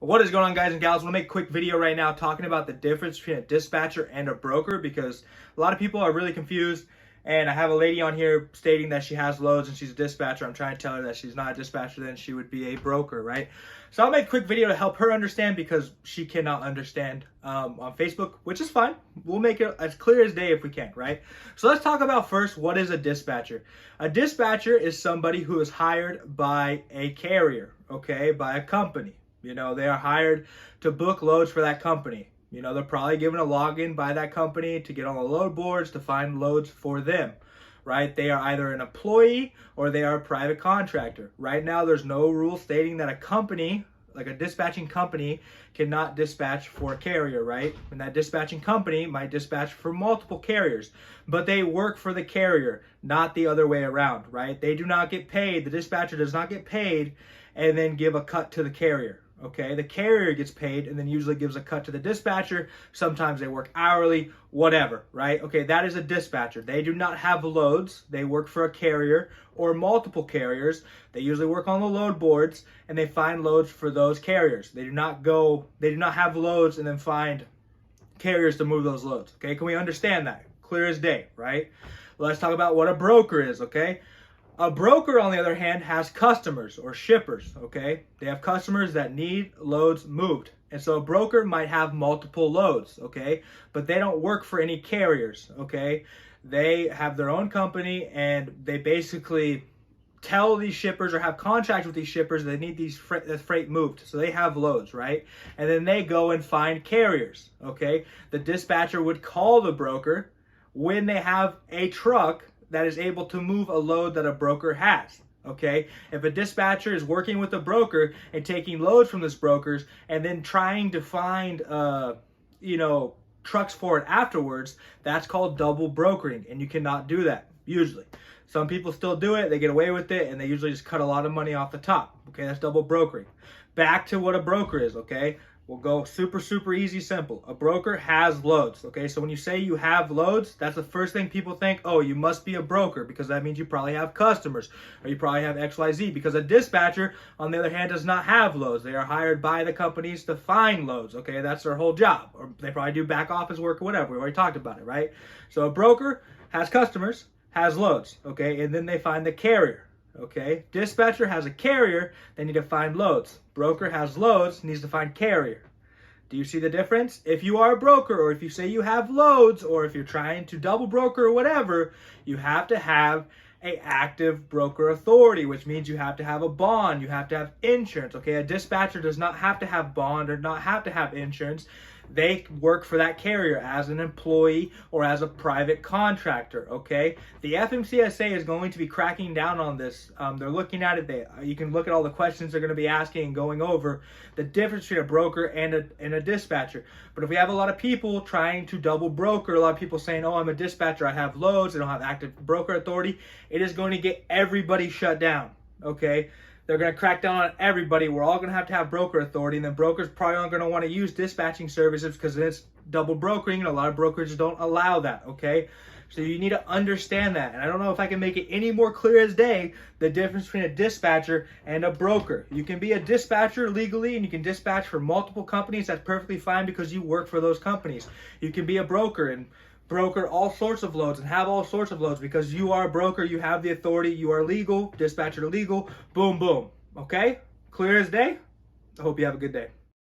What is going on, guys and gals? I want to make a quick video right now talking about the difference between a dispatcher and a broker, because a lot of people are really confused. And I have a lady on here stating that she has loads and she's a dispatcher. I'm trying to tell her that she's not a dispatcher, then she would be a broker, right? So I'll make a quick video to help her understand, because she cannot understand on Facebook, which is fine. We'll make it as clear as day if we can, right? So let's talk about first, what is a dispatcher? A dispatcher is somebody who is hired by a carrier, okay, by a company. You know, they are hired to book loads for that company. You know, they're probably given a login by that company to get on the load boards to find loads for them, right? They are either an employee or they are a private contractor. Right now, there's no rule stating that a company, like a dispatching company, cannot dispatch for a carrier, right? And that dispatching company might dispatch for multiple carriers, but they work for the carrier, not the other way around, right? They do not get paid. The dispatcher does not get paid and then give a cut to the carrier. Okay, the carrier gets paid and then usually gives a cut to the dispatcher. Sometimes they work hourly, whatever, right? Okay, that is a dispatcher. They do not have loads. They work for a carrier or multiple carriers. They usually work on the load boards and they find loads for those carriers. They do not have loads and then find carriers to move those loads. Okay, can we understand that? Clear as day, right? Let's talk about what a broker is, okay? A broker, on the other hand, has customers or shippers, okay? They have customers that need loads moved. And so a broker might have multiple loads, okay? But they don't work for any carriers, okay? They have their own company and they basically tell these shippers or have contracts with these shippers that they need these freight moved. So they have loads, right? And then they go and find carriers, okay? The dispatcher would call the broker when they have a truck that is able to move a load that a broker has, okay? If a dispatcher is working with a broker and taking loads from this brokers and then trying to find, trucks for it afterwards, that's called double brokering, and you cannot do that, usually. Some people still do it, they get away with it, and they usually just cut a lot of money off the top, okay? That's double brokering. Back to what a broker is, okay? We'll go super easy, simple. A broker has loads, okay? So when you say you have loads, that's the first thing people think, oh, you must be a broker, because that means you probably have customers, or you probably have XYZ, because a dispatcher, on the other hand, does not have loads. They are hired by the companies to find loads, okay? That's their whole job. Or they probably do back office work or whatever. We already talked about it, right? So a broker has customers, has loads, okay? And then they find the carrier. Okay, dispatcher has a carrier, they need to find loads. Broker has loads, needs to find carrier. Do you see the difference? If you are a broker, or if you say you have loads, or if you're trying to double broker or whatever, you have to have an active broker authority, which means you have to have a bond, you have to have insurance. Okay, a dispatcher does not have to have bond or not have to have insurance. They work for that carrier as an employee or as a private contractor, okay? The FMCSA is going to be cracking down on this. They're looking at it. You can look at all the questions they're going to be asking and going over the difference between a broker and a dispatcher. But if we have a lot of people trying to double broker, a lot of people saying, oh, I'm a dispatcher, I have loads, I don't have active broker authority, it is going to get everybody shut down, okay? They're going to crack down on everybody. We're all going to have broker authority, and then brokers probably aren't going to want to use dispatching services because it's double brokering, and a lot of brokers don't allow that, okay? So you need to understand that. And I don't know if I can make it any more clear as day, the difference between a dispatcher and a broker. You can be a dispatcher legally, and you can dispatch for multiple companies. That's perfectly fine because you work for those companies. You can be a broker and broker all sorts of loads and have all sorts of loads because you are a broker, you have the authority, you are legal, dispatcher legal, boom, boom. Okay? Clear as day? I hope you have a good day.